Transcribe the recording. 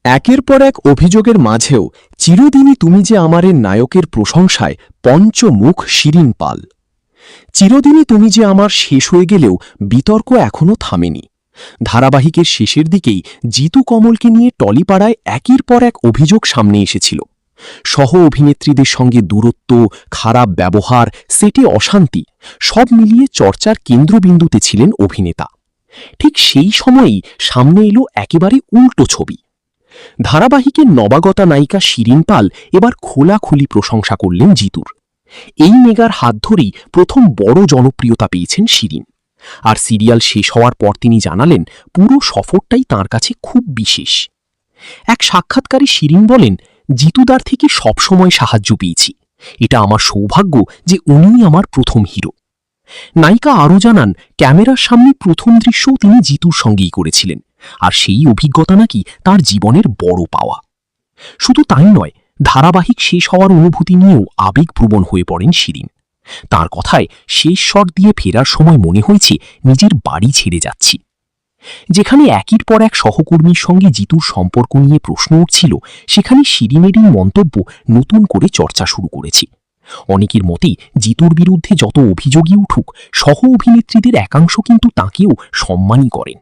একের পর এক অভিযোগের মাঝেও চিরদিনই তুমি যে আমারের নায়কের প্রশংসায় পঞ্চমুখ শিরিন পাল। চিরদিনই তুমি যে আমার শেষ হয়ে গেলেও বিতর্ক এখনও থামেনি। ধারাবাহিকের শেষের দিকেই জিতু কমলকে নিয়ে টলিপাড়ায় একের পর এক অভিযোগ সামনে এসেছিল। সহ অভিনেত্রীদের সঙ্গে দূরত্ব, খারাপ ব্যবহার, সেটে অশান্তি, সব মিলিয়ে চর্চার কেন্দ্রবিন্দুতে ছিলেন অভিনেতা। ঠিক সেই সময়েই সামনে এলো একেবারে উল্টো ছবি। ধারাবাহিকের নবাগতা নায়িকা শিরিন পাল এবার খোলাখুলি প্রশংসা করলেন জিতুর। এই মেগার হাত ধরেই প্রথম বড় জনপ্রিয়তা পেয়েছেন শিরিন। আর সিরিয়াল শেষ হওয়ার পর তিনি জানালেন পুরো সফরটাই তাঁর কাছে খুব বিশেষ। এক সাক্ষাৎকারে শিরিন বলেন, জিতুদার থেকে সবসময় সাহায্য পেয়েছি। এটা আমার সৌভাগ্য যে উনিই আমার প্রথম হিরো। নায়িকা আরও জানান, ক্যামেরার সামনে প্রথম দৃশ্যও তিনি জিতুর সঙ্গেই করেছিলেন, আর সেই অভিজ্ঞতা নাকি তার জীবনের বড় পাওয়া। শুধু তাই নয়, ধারাবাহিক শেষ হওয়ার অনুভূতি নিয়েও আবেগপ্রবণ হয়ে পড়েন শিরিন। তার কথায়, শেষ শট দিয়ে ফেরার সময় মনে হয়েছে নিজের বাড়ি ছেড়ে যাচ্ছি। যেখানে একের পর এক সহকর্মীর সঙ্গে জিতুর সম্পর্ক নিয়ে প্রশ্ন উঠছিল, সেখানে শিরিনের এই মন্তব্য নতুন করে চর্চা শুরু করেছে। অনেকের মতে, জিতুর বিরুদ্ধে যত অভিযোগই উঠুক, সহ অভিনেত্রীদের একাংশ কিন্তু তাঁকেও সম্মানই করেন।